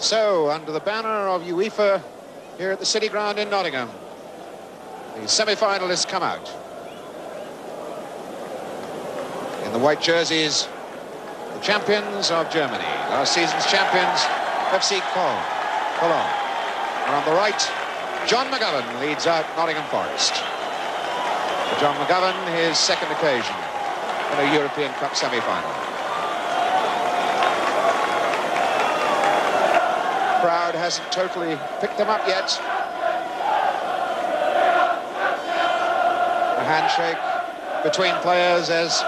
So, under the banner of UEFA here at the City Ground in Nottingham, the semi-finalists come out. In the white jerseys, the champions of Germany, last season's champions, effzeh Köln. And on the right, John McGovern leads out Nottingham Forrest. For John McGovern, his second occasion in a European Cup semi-final. Crowd hasn't totally picked them up yet. A handshake between players as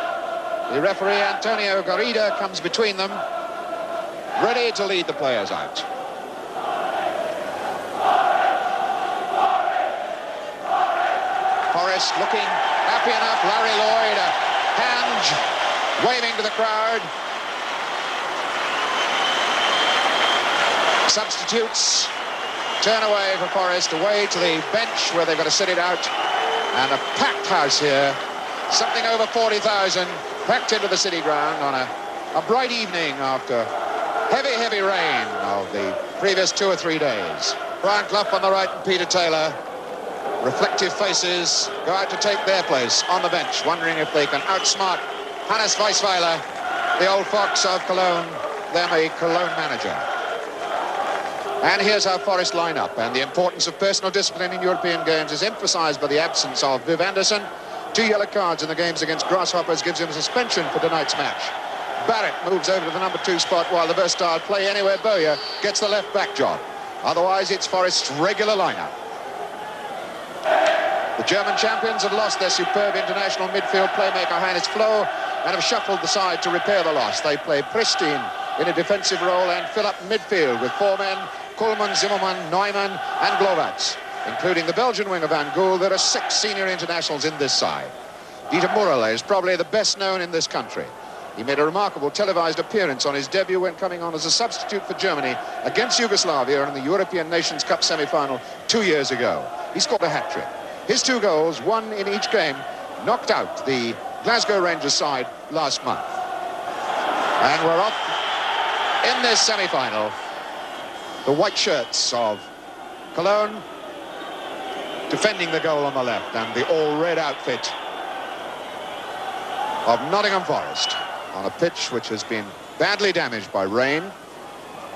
the referee Antonio Garrida comes between them, ready to lead the players out. Forrest looking happy enough. Larry Lloyd, a hand waving to the crowd. Substitutes turn away for Forrest, away to the bench where they've got to sit it out. And a packed house here, something over 40,000 packed into the City Ground on a bright evening after heavy rain of the previous 2 or 3 days. Brian Clough on the right and Peter Taylor, reflective faces, go out to take their place on the bench, wondering if they can outsmart Hannes Weisweiler, the old fox of Cologne, them a Cologne manager. And here's our Forrest lineup, and the importance of personal discipline in European games is emphasised by the absence of Viv Anderson. 2 yellow cards in the games against Grasshoppers gives him a suspension for tonight's match. Barrett moves over to the number 2 spot, while the versatile Play Anywhere Bowyer gets the left back job. Otherwise, it's Forrest's regular lineup. The German champions have lost their superb international midfield playmaker Heinz Floh and have shuffled the side to repair the loss. They play Pristine in a defensive role and fill up midfield with 4 men, Koolman, Zimmerman, Neumann and Glowacz. Including the Belgian winger Van Gool, there are 6 senior internationals in this side. Dieter Muller is probably the best known in this country. He made a remarkable televised appearance on his debut when coming on as a substitute for Germany against Yugoslavia in the European Nations Cup semi-final 2 years ago. He scored a hat-trick. His 2 goals, 1 in each game, knocked out the Glasgow Rangers side last month. And we're off in this semi-final. The white shirts of Cologne defending the goal on the left, and the all-red outfit of Nottingham Forest on a pitch which has been badly damaged by rain,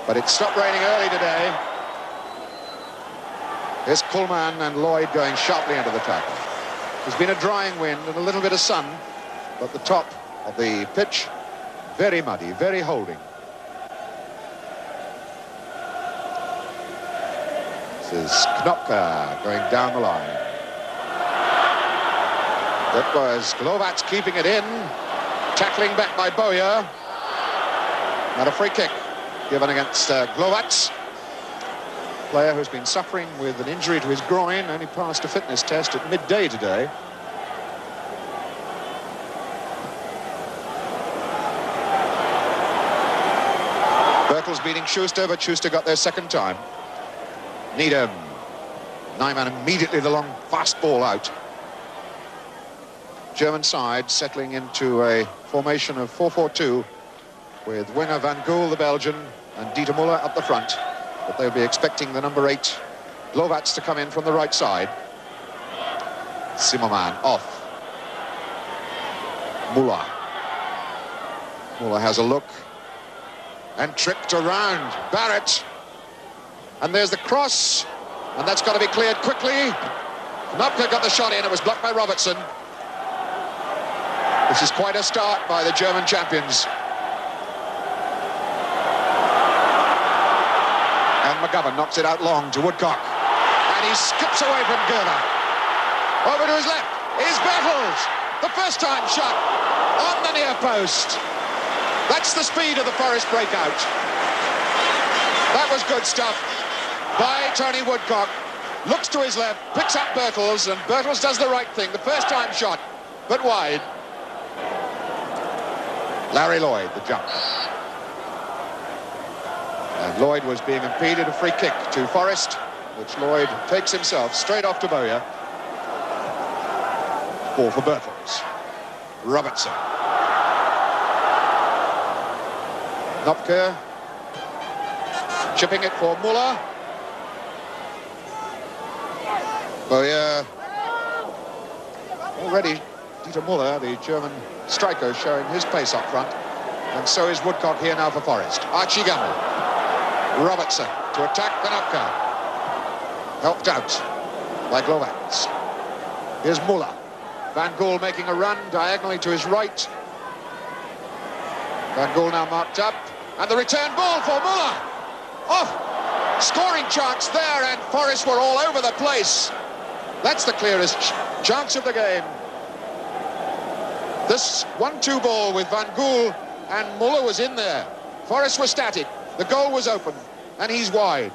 but it stopped raining early today. Here's Koolman and Lloyd going sharply into the tackle. There's been a drying wind and a little bit of sun, but the top of the pitch very muddy, very holding. This is Knopka going down the line. That was Glowacz keeping it in, tackling back by Bowyer. And a free kick given against Glowacz. Player who's been suffering with an injury to his groin, only passed a fitness test at midday today. Bertel's beating Schuster, but Schuster got there second time. Needham. Neumann immediately the long fast ball out. German side settling into a formation of 4-4-2 with winger Van Gool, the Belgian, and Dieter Muller up the front. But they'll be expecting the number 8, Glowacz, to come in from the right side. Zimmerman off. Muller. Muller has a look and tripped around Barrett. And there's the cross, and that's got to be cleared quickly. Knopka got the shot in, it was blocked by Robertson. This is quite a start by the German champions. And McGovern knocks it out long to Woodcock. And he skips away from Gerber. Over to his left is Bertels. The first time shot on the near post. That's the speed of the Forest breakout. That was good stuff by Tony Woodcock. Looks to his left, picks up Bertels, and Bertels does the right thing. The first time shot, but wide. Larry Lloyd, the jump. And Lloyd was being impeded, a free kick to Forrest, which Lloyd takes himself straight off to Bowyer. Ball for Bertels. Robertson. Chipping it for Müller. Oh yeah. Already Dieter Müller, the German striker, showing his pace up front. And so is Woodcock here now for Forrest. Archie Gamble. Robertson to attack Benopka. Helped out by Glovats. Here's Müller. Van Gool making a run diagonally to his right. Van Gool now marked up. And the return ball for Müller. Oh, scoring chance there, and Forrest were all over the place. That's the clearest chance of the game. This 1-2 ball with Van Gool and Müller was in there. Forrest was static. The goal was open, and he's wide.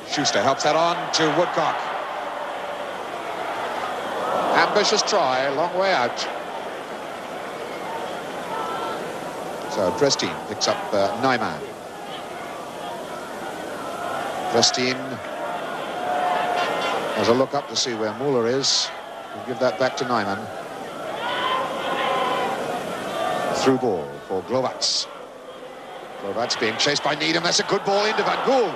Schuster helps that on to Woodcock. Ambitious try, long way out. So Prestin picks up Neumann. Prestin has a look up to see where Müller is. We'll give that back to Neumann. Through ball for Glovats. Glovats being chased by Needham. That's a good ball into Van Gool.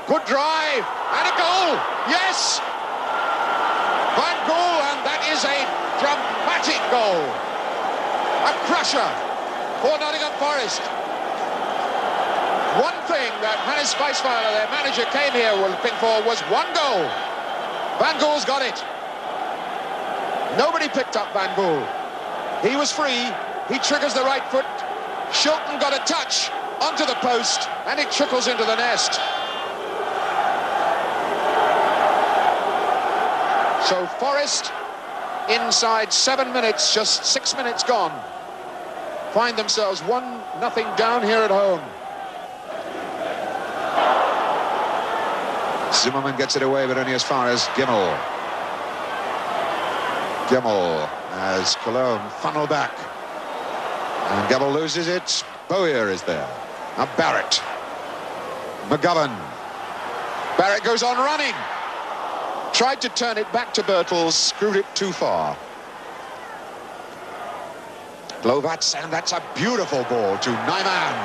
Good drive and a goal. Yes! Van Gool, and that is a dramatic goal. A crusher for Nottingham Forrest. One thing that Hannes Weisweiler, their manager, came here looking for was one goal. Van Gool's got it. Nobody picked up Van Gool. He was free. He triggers the right foot. Shilton got a touch onto the post, and it trickles into the nest. So Forrest, inside 7 minutes, just 6 minutes gone, find themselves 1-0 down here at home. Zimmerman gets it away, but only as far as Gimmel. Gimmel as Cologne funnel back. And Gimmel loses it. Bowyer is there. Now Barrett. McGovern. Barrett goes on running. Tried to turn it back to Birtles, screwed it too far. Glovats, and that's a beautiful ball to Neumann.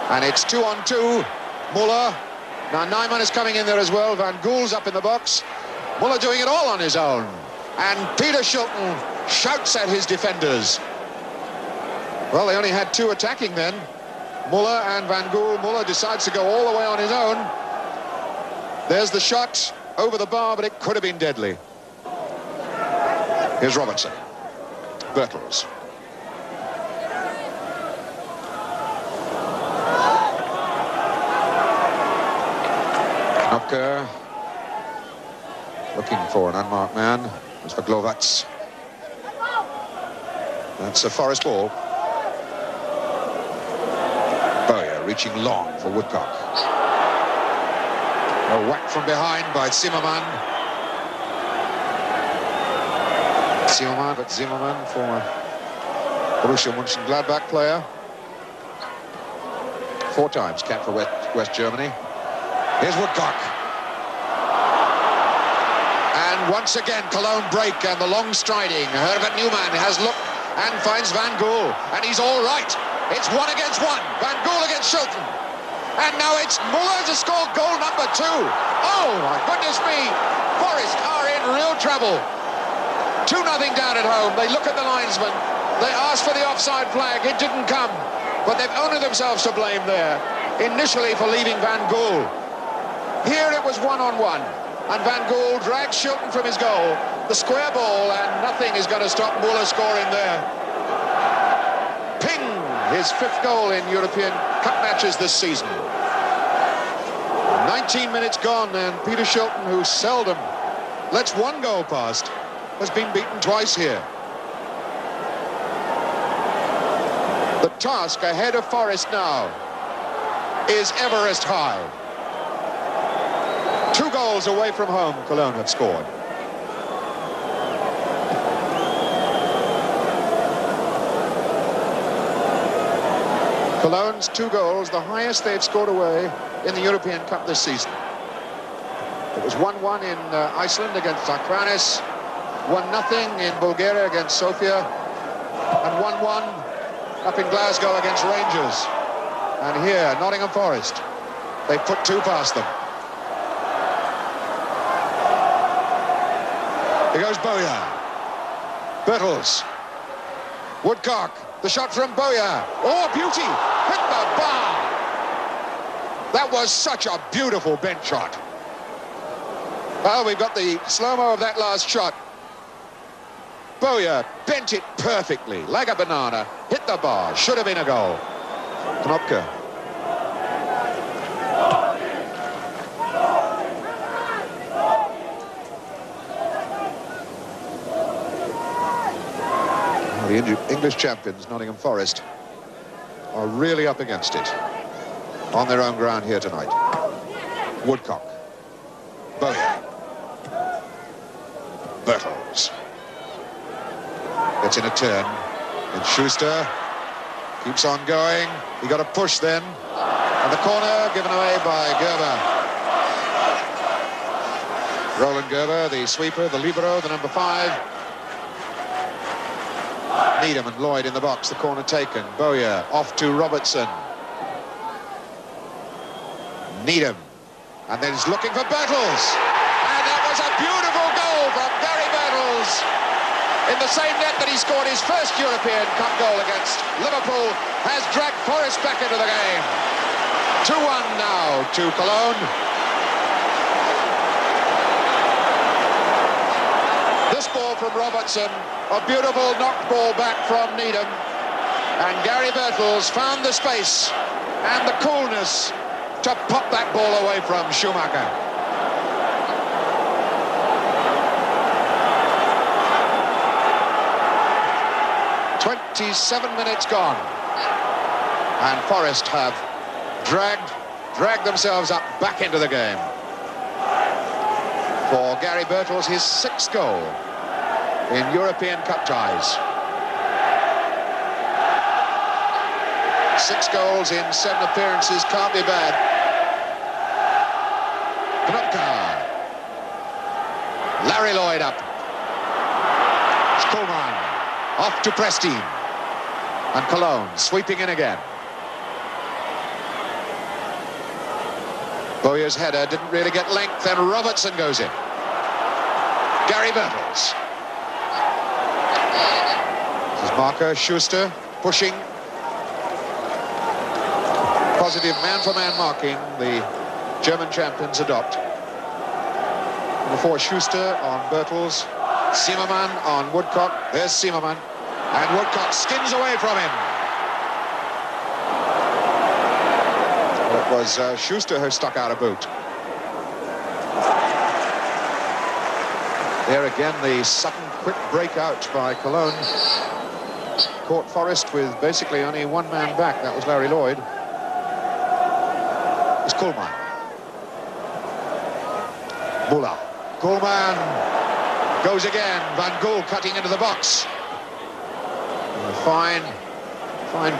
And it's 2-on-2. Müller. Now Neumann is coming in there as well. Van Gool's up in the box. Müller doing it all on his own. And Peter Shilton shouts at his defenders. Well, they only had two attacking then. Müller and Van Gool. Müller decides to go all the way on his own. There's the shot over the bar, but it could have been deadly. Here's Robertson. Birtles. Knopke looking for an unmarked man. It's for Glovats. That's a Forrest ball. Bowyer reaching long for Woodcock. A whack from behind by Zimmerman. Zimmerman, former Borussia Mönchengladbach player. 4 times capped for West Germany. Here's Woodcock. And once again, Cologne break and the long striding. Herbert Newman has looked and finds Van Gool. And he's all right. It's 1 against 1. Van Gool against Shilton. And now it's Müller to score goal number 2. Oh, my goodness me. Forrest are in real trouble. 2-0 down at home. They look at the linesman. They ask for the offside flag. It didn't come. But they've only themselves to blame there. Initially for leaving Van Gool. Here it was 1-on-1. And Van Gool drags Shilton from his goal. The square ball, and nothing is going to stop Müller scoring there. Ping! His 5th goal in European Cup matches this season. 19 minutes gone, and Peter Shilton, who seldom lets one goal past, has been beaten twice here. The task ahead of Forrest now is Everest high. 2 goals away from home, Cologne have scored. Cologne's 2 goals, the highest they've scored away in the European Cup this season. It was 1-1 in Iceland against Akranes. 1-0 in Bulgaria against Sofia, and 1-1 up in Glasgow against Rangers. And here, Nottingham Forest, they put two past them. Here goes Bowyer. Bertels. Woodcock. The shot from Bowyer. Oh, beauty! Hit the bar! That was such a beautiful bench shot. Well, we've got the slow-mo of that last shot. Bowyer bent it perfectly, like a banana. Hit the bar. Should have been a goal. Knopke. The English champions, Nottingham Forest, are really up against it on their own ground here tonight. Woodcock. Bowyer. Bertels. Gets in a turn. And Schuster keeps on going. He got a push then. And the corner given away by Gerber. Roland Gerber, the sweeper, the libero, the number 5. Needham and Lloyd in the box, the corner taken. Bowyer off to Robertson. Needham. And then he's looking for Bertels. And that was a beautiful goal from Gary Bertels in the same net that he scored his first European Cup goal against Liverpool. Has dragged Forest back into the game. 2-1 now to Cologne. This ball from Robertson, a beautiful knocked ball back from Needham. And Gary Bertels found the space and the coolness to pop that ball away from Schumacher. "27 minutes gone. And Forest have dragged themselves up back into the game. For Gary Bertels, his 6th goal in European Cup ties. 6 goals in 7 appearances, can't be bad. Knopka. Larry Lloyd up. Kuhlmann off to Presteen. And Cologne sweeping in again. Bowyer's header didn't really get length, and Robertson goes in. Gary Bertels. This is Marker, Schuster pushing. Positive man-for-man marking the German champions adopt. Before Schuster on Bertels, Zimmermann on Woodcock. There's Zimmermann, and Woodcock skins away from him. It was Schuster who stuck out a boot. There again, the sudden quick breakout by Cologne caught Forest with basically only one man back. That was Larry Lloyd. It's Kuhlmann. Muller. Kuhlmann goes again. Van Gool cutting into the box. And a fine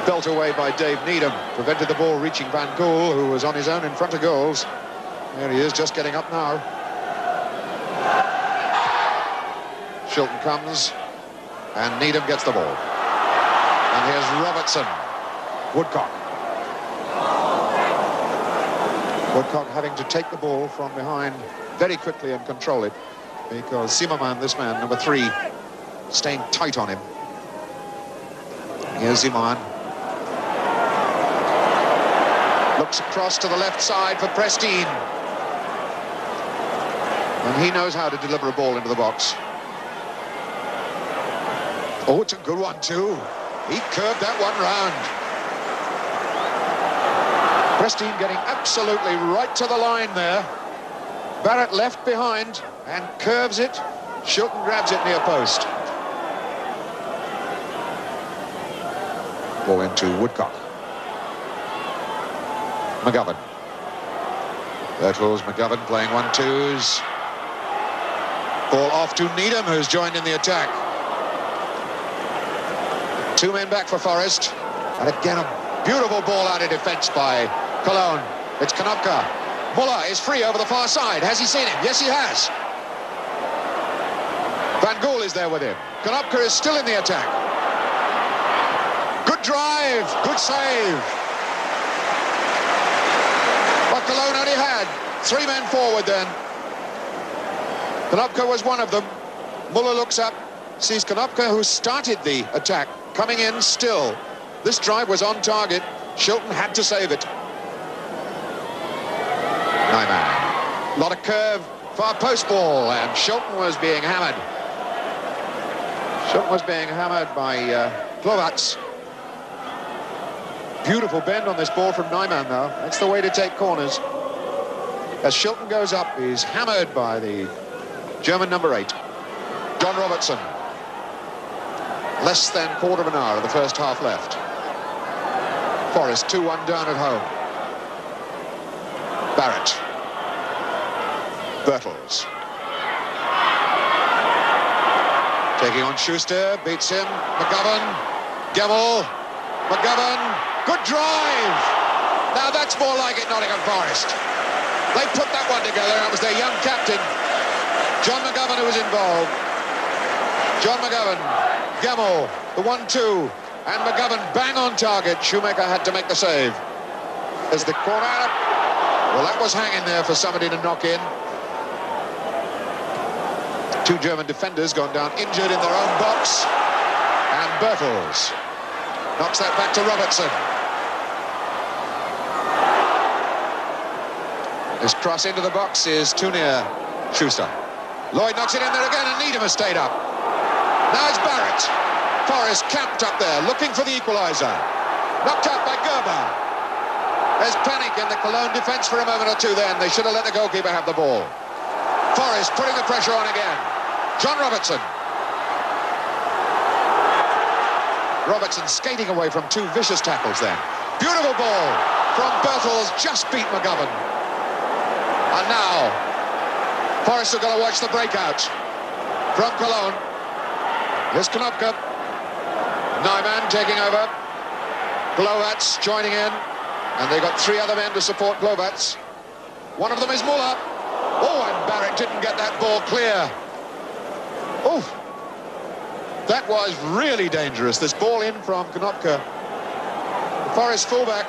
belt away by Dave Needham. Prevented the ball reaching Van Gool, who was on his own in front of goals. There he is, just getting up now. Shilton comes, and Needham gets the ball. And here's Robertson. Woodcock. Woodcock having to take the ball from behind very quickly and control it, because Zimmermann, this man, number 3, staying tight on him. Here's Zimmermann. Looks across to the left side for Presteen. And he knows how to deliver a ball into the box. Oh, it's a good one too. He curved that one round. Presteen getting absolutely right to the line there. Barrett left behind and curves it. Shilton grabs it near post. Ball into Woodcock. McGovern. Bertels, McGovern playing 1-2s. Ball off to Needham, who's joined in the attack. 2 men back for Forest. And again, a beautiful ball out of defence by Cologne. It's Konopka. Muller is free over the far side. Has he seen him? Yes, he has. Van Gool is there with him. Konopka is still in the attack. Good drive, good save. But Cologne only had 3 men forward then. Konopka was one of them. Muller looks up, sees Konopka, who started the attack, coming in still. This drive was on target. Shilton had to save it. Neumann. A lot of curve, far post ball, and Shilton was being hammered. Shilton was being hammered by Glowacz. Beautiful bend on this ball from Neumann, though. That's the way to take corners. As Shilton goes up, he's hammered by the German number 8, John Robertson. Less than quarter of an hour of the first half left. Forrest 2-1 down at home. Barrett. Bertels. Taking on Schuster, beats him. McGovern. Gemmell. McGovern. Good drive. Now that's more like it, Nottingham Forrest. They put that one together. That was their young captain, John McGovern, who was involved. John McGovern. Gemmell. The 1-2. And McGovern bang on target. Schumacher had to make the save. There's the corner. Well, that was hanging there for somebody to knock in. 2 German defenders gone down injured in their own box. And Bertels knocks that back to Robertson. His cross into the box is too near Schuster. Lloyd knocks it in there again, and Needham has stayed up. Now it's Barrett. Forrest camped up there, looking for the equaliser. Knocked out by Gerber. There's panic in the Cologne defence for a moment or two then. They should have let the goalkeeper have the ball. Forrest putting the pressure on again. John Robertson. Robertson skating away from 2 vicious tackles then. Beautiful ball from Bertels, just beat McGovern. And now, Forrest have got to watch the breakout from Cologne. Here's Konopka. Neumann taking over. Glowacz joining in. And they got 3 other men to support Glowacz. One of them is Muller. Oh, and Barrett didn't get that ball clear. Oh, that was really dangerous. This ball in from Konopka. The Forest fullback,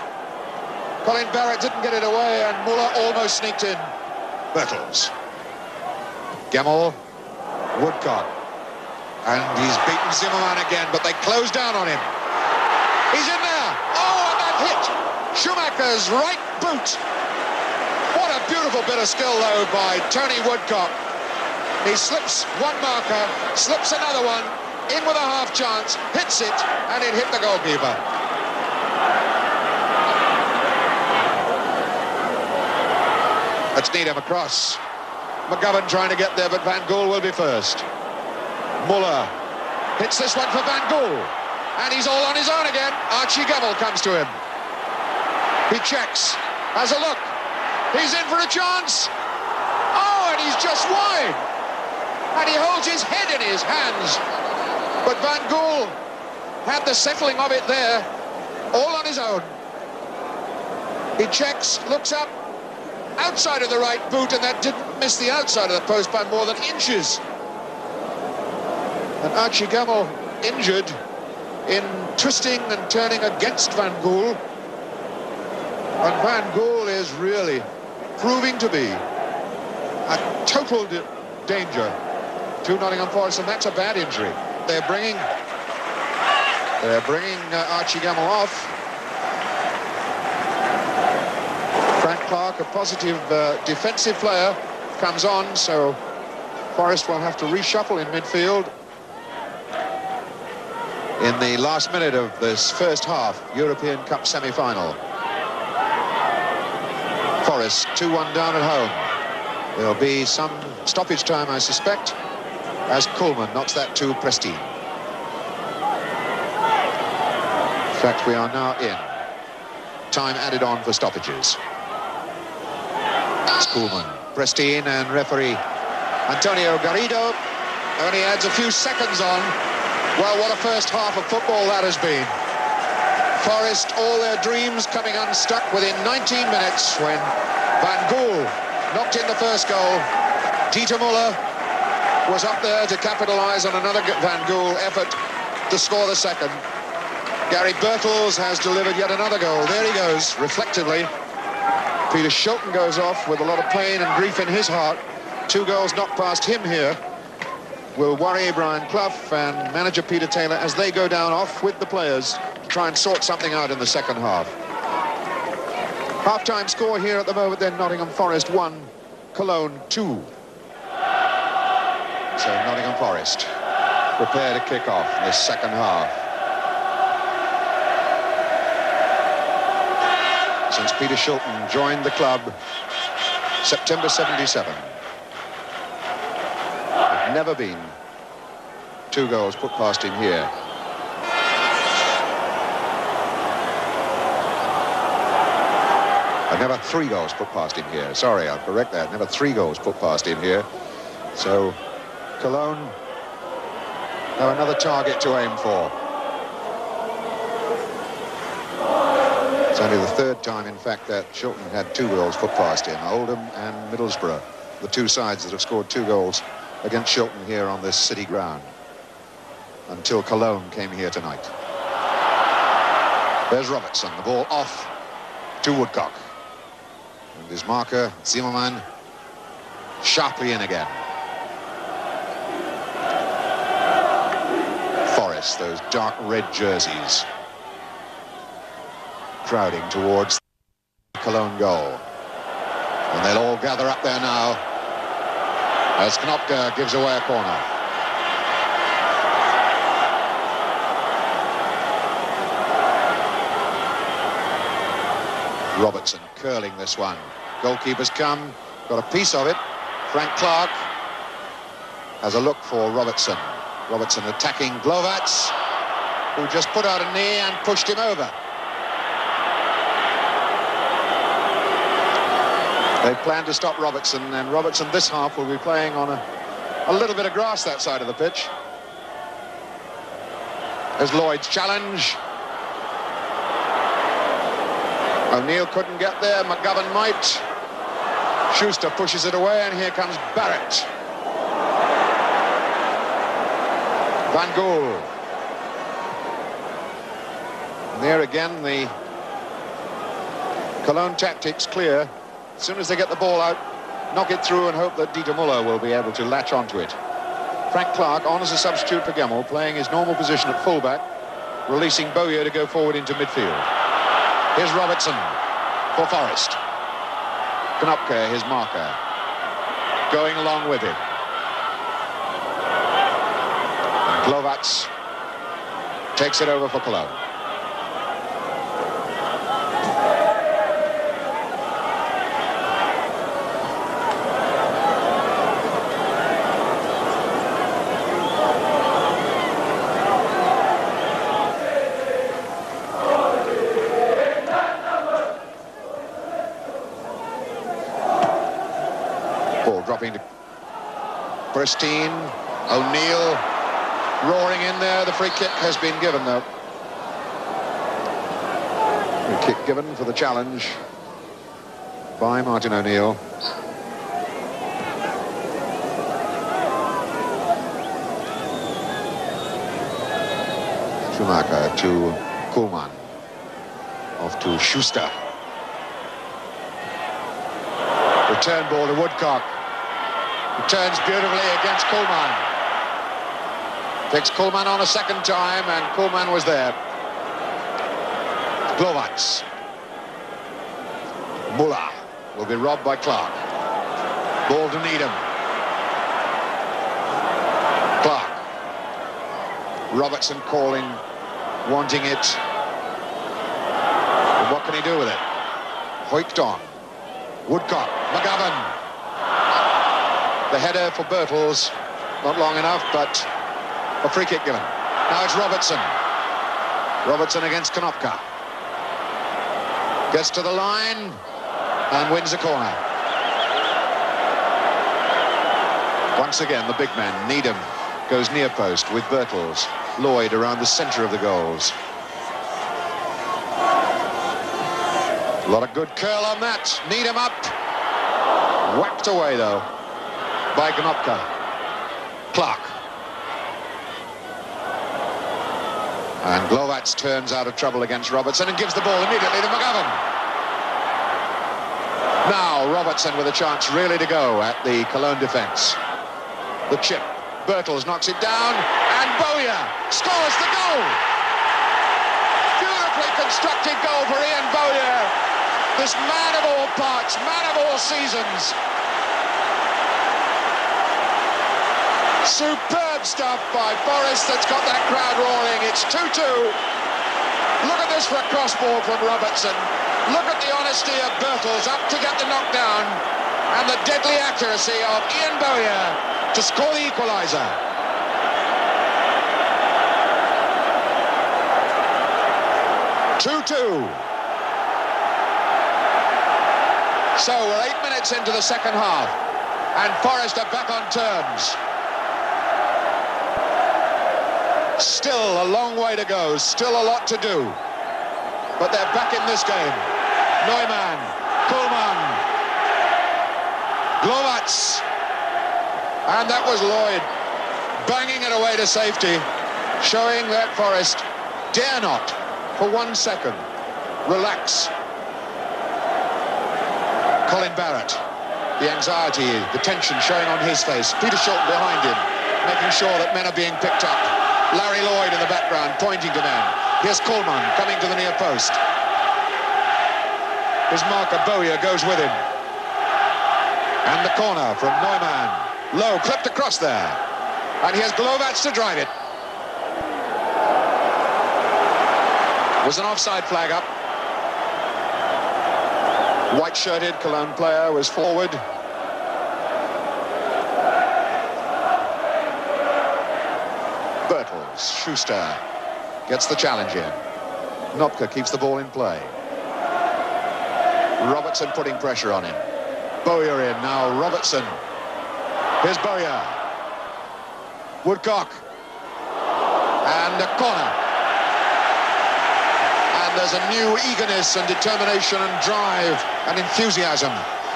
Colin Barrett, didn't get it away, and Muller almost sneaked in. Bertels. Gemmell. Woodcock. And he's beaten Zimmermann again, but they close down on him. He's in there. Oh, and that hit Schumacher's right boot. What a beautiful bit of skill, though, by Tony Woodcock. He slips one marker, slips another one, in with a half chance, hits it, and it hit the goalkeeper. That's Needham across. McGovern trying to get there, but Van Gool will be first. Muller hits this one for Van Gool, and he's all on his own again. Archie Gemmell comes to him. He checks, has a look. He's in for a chance. Oh, and he's just wide. And he holds his head in his hands. But Van Gool had the settling of it there, all on his own. He checks, looks up, outside of the right boot, and that didn't miss the outside of the post by more than inches. And Archie Gemmell injured in twisting and turning against Van Gool. And Van Gool is really proving to be a total danger to Nottingham Forest, and that's a bad injury. They're bringing Archie Gemmell off. Frank Clark, a positive defensive player, comes on, so Forest will have to reshuffle in midfield in the last minute of this first half European Cup semi-final. Forest 2-1 down at home. There'll be some stoppage time, I suspect, as Kuhlmann knocks that to Prestine. In fact, we are now in. Time added on for stoppages. It's Kuhlmann, Prestine, and referee Antonio Garrido only adds a few seconds on. Well, what a first half of football that has been. Forest, all their dreams coming unstuck within 19 minutes when Van Gool knocked in the first goal. Dieter Muller was up there to capitalise on another Van Gool effort to score the second. Gary Birtles has delivered yet another goal. There he goes, reflectively. Peter Shilton goes off with a lot of pain and grief in his heart. 2 goals knocked past him here will worry Brian Clough and manager Peter Taylor as they go down off with the players to try and sort something out in the second half. Half-time score here at the moment then, Nottingham Forest 1, Cologne 2. So Nottingham Forest prepare to kick off this second half. Since Peter Shilton joined the club September 77. There've never been 2 goals put past him here. Never 3 goals put past him here. Sorry, I'll correct that. Never 3 goals put past him here. So Cologne have another target to aim for. It's only the 3rd time, in fact, that Shilton had 2 goals put past him. Oldham and Middlesbrough, the 2 sides that have scored 2 goals against Shilton here on this city ground. Until Cologne came here tonight. There's Robertson, the ball off to Woodcock. And his marker, Zimmerman, sharply in again. Forest, those dark red jerseys, crowding towards the Cologne goal. And they'll all gather up there now as Knopka gives away a corner. Robertson curling this one. Goalkeeper's come, got a piece of it. Frank Clark has a look for Robertson. Robertson attacking Glovats, who just put out a knee and pushed him over. They plan to stop Robertson, and Robertson this half will be playing on a little bit of grass that side of the pitch. There's Lloyd's challenge. O'Neill couldn't get there, McGovern might. Schuster pushes it away, and here comes Barrett. Van Gool. And there again, the Cologne tactics clear. As soon as they get the ball out, knock it through and hope that Dieter Muller will be able to latch onto it. Frank Clark on as a substitute for Gemmell, playing his normal position at fullback, releasing Bowyer to go forward into midfield. Here's Robertson for Forest. Knopka, his marker, going along with him. And Glovats takes it over for Cologne. Dropping to Pristine. O'Neill roaring in there. The free kick has been given, though. Free kick given for the challenge by Martin O'Neill. Schumacher to Kuhlmann. Off to Schuster. Return ball to Woodcock. Returns beautifully against Kuhlmann. Takes Kuhlmann on a second time, and Kuhlmann was there. Glovats. Muller will be robbed by Clark. Ball to Needham. Clark. Robertson calling, wanting it. And what can he do with it? Hoiked on. Woodcock. McGovern. The header for Birtles, not long enough, but a free kick given. Now it's Robertson. Robertson against Knopka. Gets to the line and wins a corner. Once again, the big man, Needham, goes near post with Birtles. Lloyd around the centre of the goals. A lot of good curl on that. Needham up. Whacked away, though, by Knopka. Clark. And Glowacz turns out of trouble against Robertson and gives the ball immediately to McGovern. Now Robertson with a chance really to go at the Cologne defence. The chip. Bertels knocks it down, and Bowyer scores the goal. Beautifully constructed goal for Ian Bowyer. This man of all parts, man of all seasons. Superb stuff by Forrest that's got that crowd roaring. It's 2-2. Look at this for a cross ball from Robertson. Look at the honesty of Bertels up to get the knockdown, and the deadly accuracy of Ian Bowyer to score the equaliser. So we're 8 minutes into the second half, and Forrest are back on terms. Still a long way to go, still a lot to do, but they're back in this game. Neumann, Kuhlmann, Glowacz, and that was Lloyd banging it away to safety, showing that Forrest dare not for 1 second relax. Colin Barrett, the anxiety, the tension showing on his face. Peter Shilton behind him, making sure that men are being picked up. Larry Lloyd in the background, pointing to men. Here's Kuhlmann coming to the near post. His marker, Bowyer, goes with him. And the corner from Neumann. Low, clipped across there. And here's Glowacz to drive it. Was an offside flag up. White-shirted Cologne player was forward. Bertels, Schuster gets the challenge in. Knopke keeps the ball in play. Robertson putting pressure on him. Bowyer in, now Robertson. Here's Bowyer. Woodcock. And a corner. And there's a new eagerness and determination and drive and enthusiasm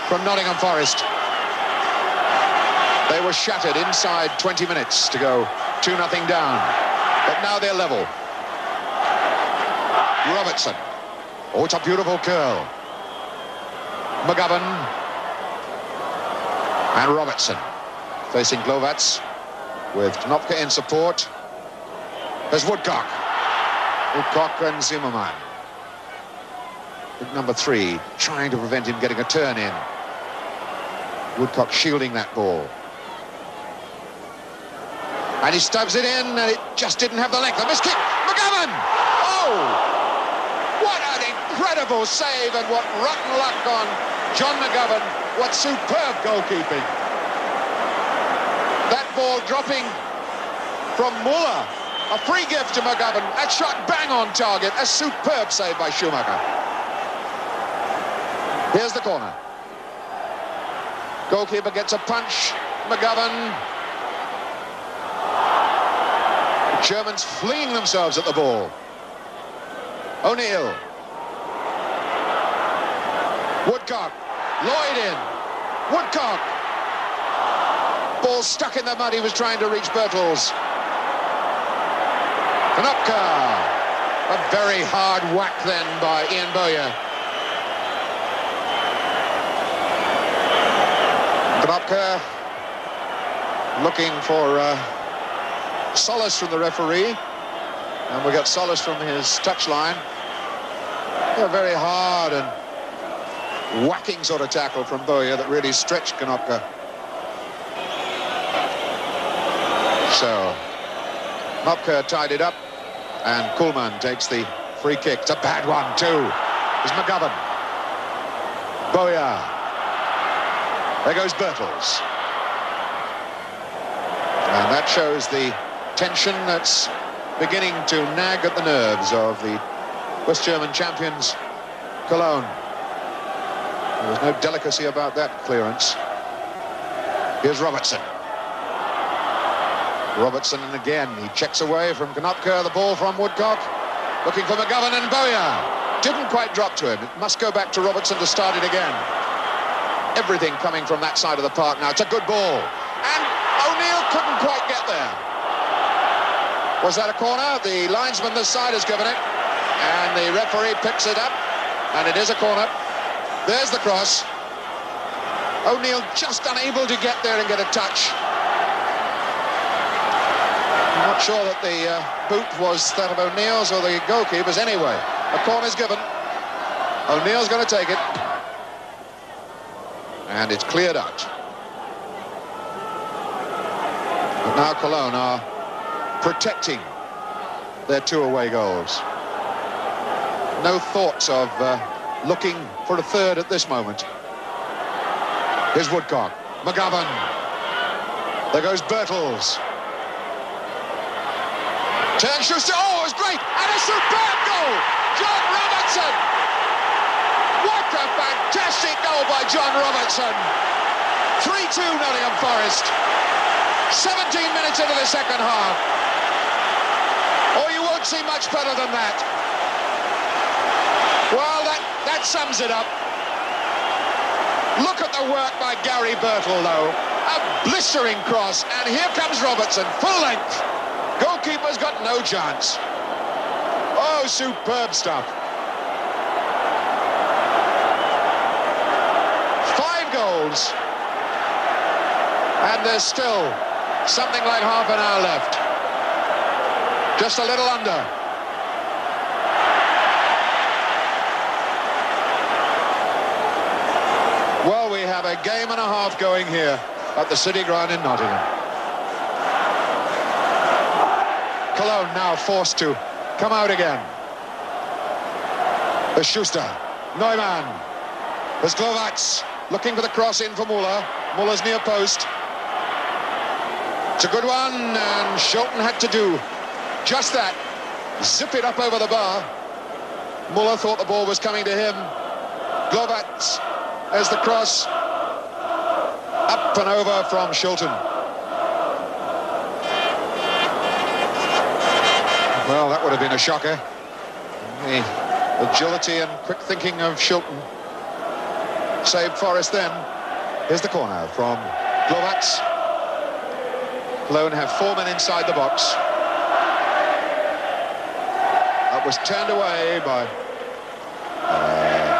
from Nottingham Forrest. They were shattered inside 20 minutes to go 2-0 down. But now they're level. Robertson. Oh, it's a beautiful curl. McGovern. And Robertson facing Glowacz with Knopke in support. There's Woodcock. Woodcock and Zimmermann. Big number 3 trying to prevent him getting a turn in. Woodcock shielding that ball. And he stubs it in, and it just didn't have the length. A miss kick. McGovern! Oh! What an incredible save, and what rotten luck on John McGovern. What superb goalkeeping. That ball dropping from Muller. A free gift to McGovern. That shot bang on target. A superb save by Schumacher. Here's the corner. Goalkeeper gets a punch. McGovern. The Germans flinging themselves at the ball. O'Neill. Woodcock. Lloyd in. Woodcock. Ball stuck in the mud. He was trying to reach Bertels. Knopke. A very hard whack then by Ian Bowyer. Knopke looking for solace from the referee. And we got solace from his touchline. A very hard and whacking sort of tackle from Bowyer that really stretched Knopke. So Knopke tied it up, and Kuhlmann takes the free kick. It's a bad one too. It's McGovern. Bowyer. There goes Bertels. And that shows the tension that's beginning to nag at the nerves of the West German champions, Cologne. There was no delicacy about that clearance. Here's Robertson. Robertson, and again, he checks away from Knopke, the ball from Woodcock. Looking for McGovern, and Bowyer. Didn't quite drop to him. It must go back to Robertson to start it again. Everything coming from that side of the park now. It's a good ball. And O'Neill couldn't quite get there. Was that a corner? The linesman this side has given it, and the referee picks it up, and it is a corner. There's the cross. O'Neill just unable to get there and get a touch. I'm not sure that the boot was that of O'Neill's or the goalkeeper's. Anyway, a corner's given. O'Neill's going to take it. And it's cleared out. But now Cologne are protecting their 2 away goals. No thoughts of looking for a third at this moment. Here's Woodcock. McGovern. There goes Birtles. Turn Schuster. Oh, it was great. And a superb goal. John Robertson. What a fantastic goal by John Robertson. 3-2 Nottingham Forest. 17 minutes into the second half. Oh, you won't see much better than that. Well, that sums it up. Look at the work by Gary Birtle, though. A blistering cross, and here comes Robertson, full length. Goalkeeper's got no chance. Oh, superb stuff. 5 goals. And there's still something like half an hour left. Just a little under. Well, we have a game and a half going here at the City Ground in Nottingham. Cologne now forced to come out again. There's Schuster. Neumann. There's Glovats looking for the cross in for Muller. Muller's near post. It's a good one, and Shilton had to do just that. Zip it up over the bar. Muller thought the ball was coming to him. Glovats. There's the cross. Up and over from Shilton. Well, that would have been a shocker. The agility and quick thinking of Shilton saved Forrest then. Here's the corner from Glovats. Cologne have 4 men inside the box. That was turned away by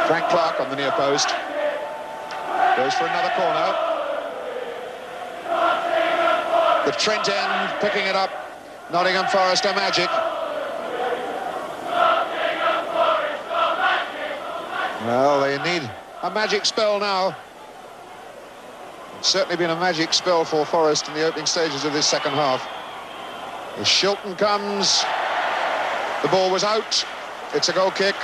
Frank Clark on the near post. Goes for another corner. The Trent end picking it up. Nottingham Forest are magic. Well, they need a magic spell now. It's certainly been a magic spell for Forest in the opening stages of this second half. As Shilton comes, the ball was out. It's a goal kick.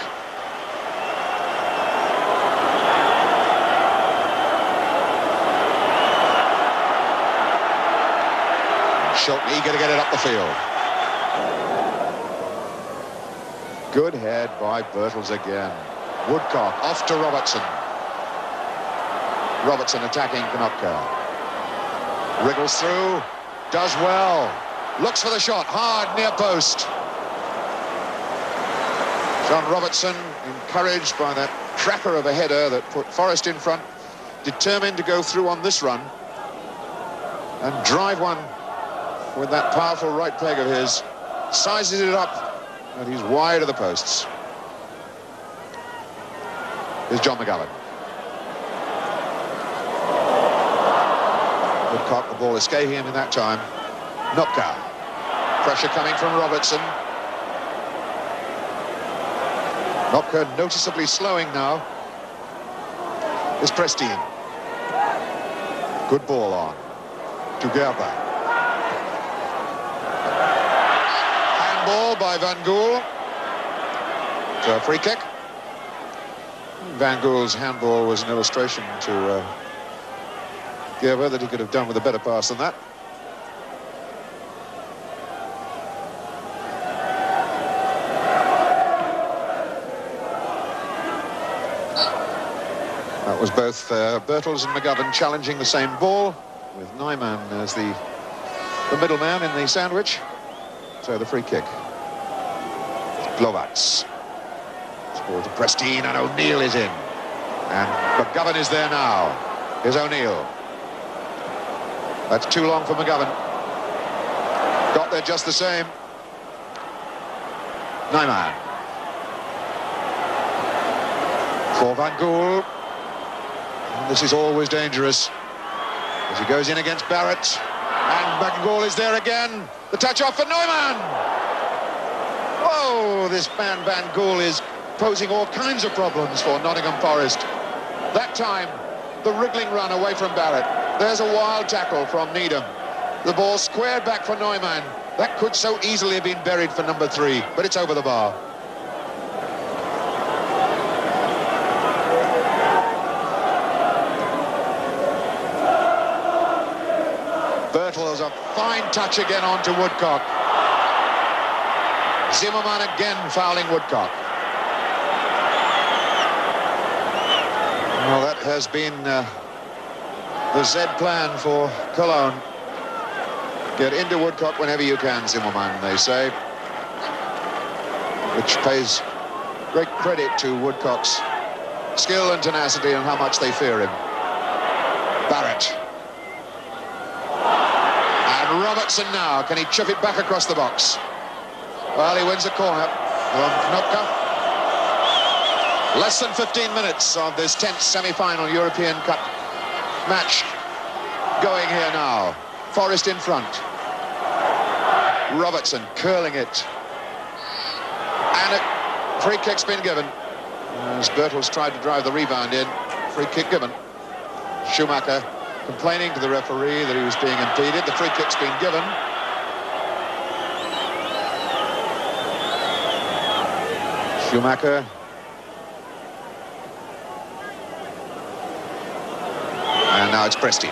Shilton eager to get it up the field. Good head by Birtles again. Woodcock off to Robertson. Robertson attacking Konopka. Wriggles through, does well. Looks for the shot, hard near post. John Robertson, encouraged by that cracker of a header that put Forrest in front, determined to go through on this run and drive one with that powerful right peg of his. Sizes it up, and he's wide of the posts. Here's John McGovern. Woodcock, the ball escaping him in that time. Knopka. Pressure coming from Robertson. Knopka noticeably slowing now. Is Prestine. Good ball on. To Gerber. Handball by Van Gool. So a free kick. Van Gool's handball was an illustration to Gerber that he could have done with a better pass than that. That was both Birtles and McGovern challenging the same ball, with Neumann as the middleman in the sandwich. So the free kick. Glovats. Ball to Prestine, and O'Neill is in. And McGovern is there now. Here's O'Neill. That's too long for McGovern. Got there just the same. Neumann. For Van Gool. And this is always dangerous as he goes in against Barrett. And Van Gool is there again. The touch off for Neumann. Oh, this man Van Gool is posing all kinds of problems for Nottingham Forrest. That time, the wriggling run away from Barrett. There's a wild tackle from Needham. The ball squared back for Neumann. That could so easily have been buried for number 3, but it's over the bar. Bertel's a fine touch again onto Woodcock. Zimmermann again fouling Woodcock. Well, that has been the Z plan for Cologne. Get into Woodcock whenever you can, Zimmermann, they say. Which pays great credit to Woodcock's skill and tenacity and how much they fear him. Barrett. And Robertson now. Can he chip it back across the box? Well, he wins the corner from Knopka. Less than 15 minutes of this 10th semi-final European Cup match going here now. Forrest in front. Robertson curling it. And a free kick's been given. As Bertels tried to drive the rebound in. Free kick given. Schumacher complaining to the referee that he was being impeded. The free kick's been given. Schumacher. And now it's Presti.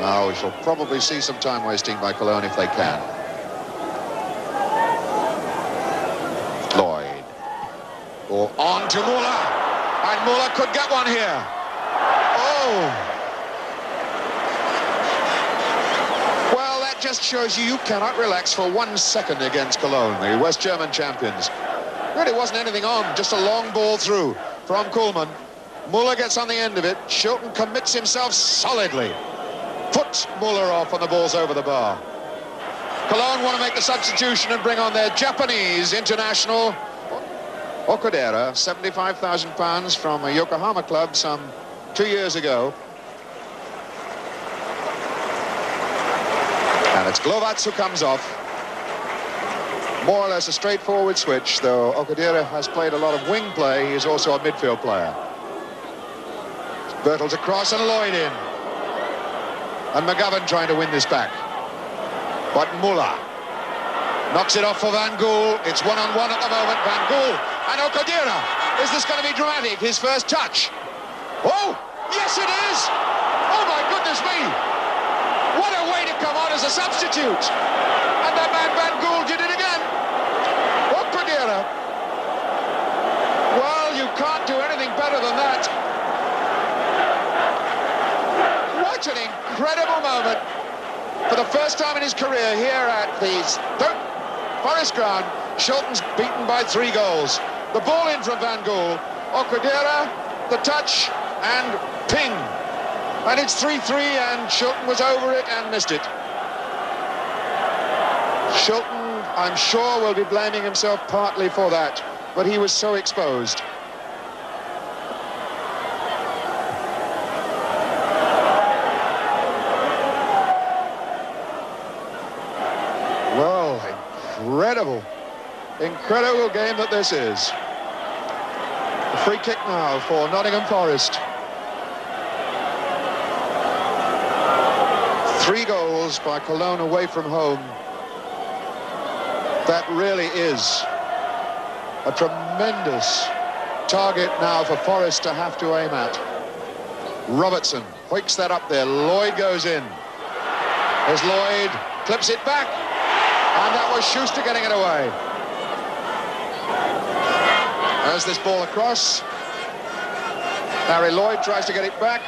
Now we shall probably see some time wasting by Cologne if they can. Lloyd. Or on to Muller. And Muller could get one here. Oh. Well, that just shows you cannot relax for 1 second against Cologne, the West German champions. Really wasn't anything on, just a long ball through from Kuhlmann. Muller gets on the end of it. Shilton commits himself solidly. Puts Muller off and the ball's over the bar. Cologne want to make the substitution and bring on their Japanese international Okudera, £75,000 from a Yokohama club some 2 years ago. And it's Glowacz who comes off. More or less a straightforward switch, though Okudera has played a lot of wing play. He is also a midfield player. Bertels across and Lloyd in. And McGovern trying to win this back. But Muller knocks it off for Van Gool. It's one-on-one at the moment. Van Gool and Okudera. Is this going to be dramatic? His first touch. Oh, yes it is. Oh my goodness me. What a way to come on as a substitute. And that man Van Gool did it again. Okudera. Well, you can't do anything better than that. What an incredible moment. For the first time in his career here at the Forest ground, Shilton's beaten by 3 goals. The ball in from Van Gool. Okudera, the touch, and ping. And it's 3-3, and Shilton was over it and missed it. Shilton, I'm sure, will be blaming himself partly for that, but he was so exposed. Well, incredible game that this is. A free kick now for Nottingham Forest. 3 goals by Cologne away from home. That really is a tremendous target now for Forest to have to aim at. Robertson hoiks that up there. Lloyd goes in. As Lloyd clips it back. And that was Schuster getting it away. There's this ball across. Harry Lloyd tries to get it back.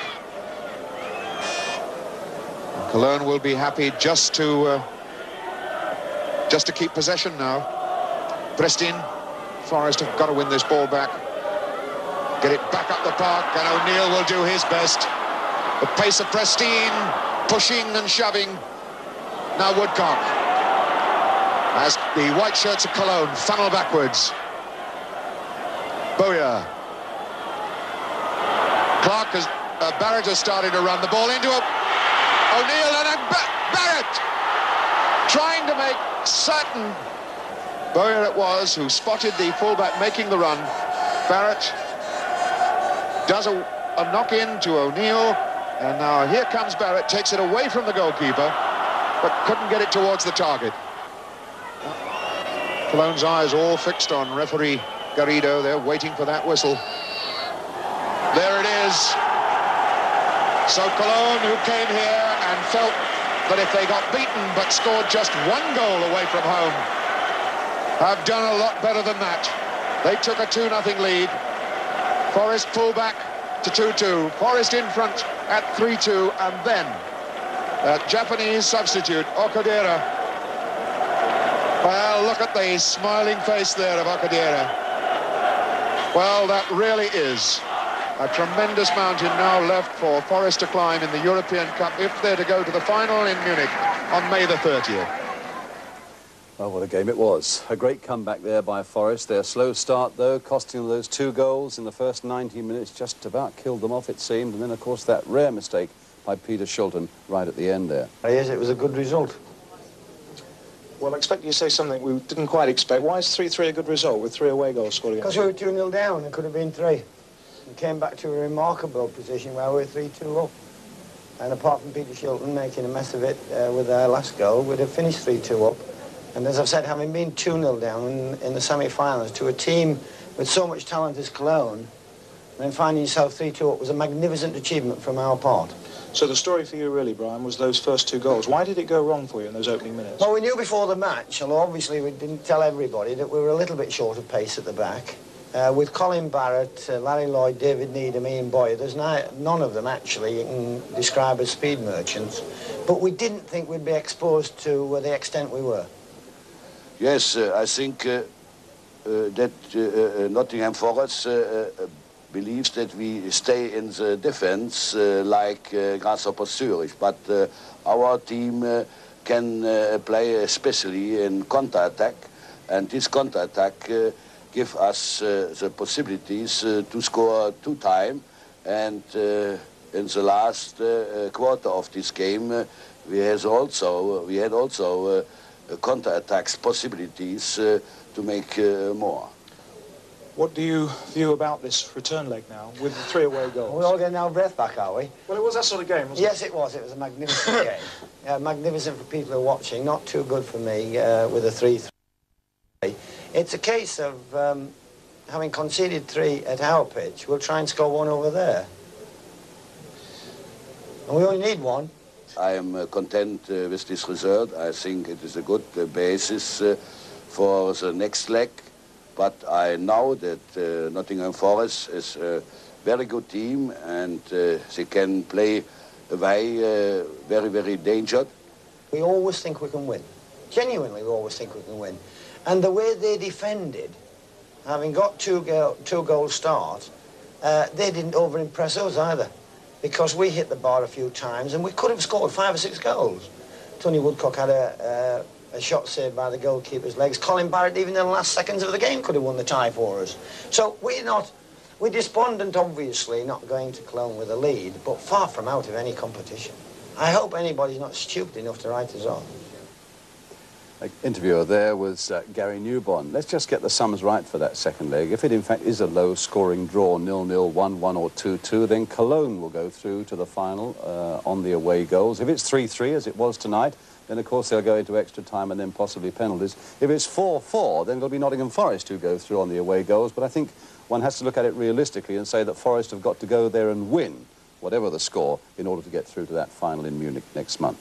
Cologne will be happy just to keep possession now. Prestin, Forrest have got to win this ball back. Get it back up the park, and O'Neill will do his best. The pace of Prestin, pushing and shoving. Now Woodcock, as the white shirts of Cologne funnel backwards. Bowyer. Clark has, Barrett has started to run the ball into O'Neill, and Barrett trying to make certain. Bowyer it was who spotted the fullback making the run. Barrett does a knock in to O'Neill, and now here comes Barrett, takes it away from the goalkeeper, but couldn't get it towards the target. Cologne's eyes all fixed on referee Garrido. They're waiting for that whistle. There it is. So Cologne, who came here and felt that if they got beaten but scored just one goal away from home, have done a lot better than that. They took a 2-0 lead. Forrest pulled back to 2-2. Forrest in front at 3-2, and then Japanese substitute Okadera. Well, look at the smiling face there of Okadera. Well, that really is a tremendous mountain now left for Forrest to climb in the European Cup if they're to go to the final in Munich on May the 30th. Oh, what a game it was. A great comeback there by Forrest. Their slow start, though, costing them those 2 goals in the first 90 minutes, just about killed them off, it seemed. And then, of course, that rare mistake by Peter Shilton right at the end there. Yes, it was a good result. Well, I expect you to say something we didn't quite expect. Why is 3-3 a good result with 3 away goals scored against? Because we were 2-0 down. It could have been 3. We came back to a remarkable position where we were 3-2 up. And apart from Peter Shilton making a mess of it with their last goal, we'd have finished 3-2 up. And as I've said, having been 2-0 down in the semi-finals to a team with so much talent as Cologne, and then finding yourself 3-2 up was a magnificent achievement from our part. So the story for you really, Brian, was those first 2 goals. Why did it go wrong for you in those opening minutes? Well, we knew before the match, although obviously we didn't tell everybody, that we were a little bit short of pace at the back. With Colin Barrett, Larry Lloyd, David Needham, Ian Bowyer, there's none of them actually you can describe as speed merchants. But we didn't think we'd be exposed to the extent we were. Yes, I think that Nottingham Forrest believes that we stay in the defense like Grasshopper Zurich, but our team can play especially in counter-attack, and this counter-attack gives us the possibilities to score 2 times, and in the last quarter of this game we had also counter-attacks possibilities to make more. What do you view about this return leg now with the 3 away goals? We're all getting our breath back, are we? Well, it was that sort of game, wasn't it? Yes, it was. It was a magnificent game. Magnificent for people who are watching, not too good for me with a 3-3. It's a case of having conceded 3 at our pitch, we'll try and score 1 over there. And we only need 1. I am content with this result. I think it is a good basis for the next leg. But I know that Nottingham Forest is a very good team, and they can play away very, very dangerous. We always think we can win. Genuinely, we always think we can win. And the way they defended, having got 2 goal start, they didn't over-impress us either, because we hit the bar a few times and we could have scored 5 or 6 goals. Tony Woodcock had a shot saved by the goalkeeper's legs. Colin Barrett, even in the last seconds of the game, could have won the tie for us. So we're despondent, obviously, not going to Cologne with a lead, but far from out of any competition. I hope anybody's not stupid enough to write us off. Interviewer there was Gary Newborn. Let's just get the sums right for that second leg. If it in fact is a low-scoring draw, 0-0, 1-1 or 2-2, then Cologne will go through to the final on the away goals. If it's 3-3, as it was tonight, then of course they'll go into extra time and then possibly penalties. If it's 4-4, then it'll be Nottingham Forest who go through on the away goals. But I think one has to look at it realistically and say that Forest have got to go there and win, whatever the score, in order to get through to that final in Munich next month.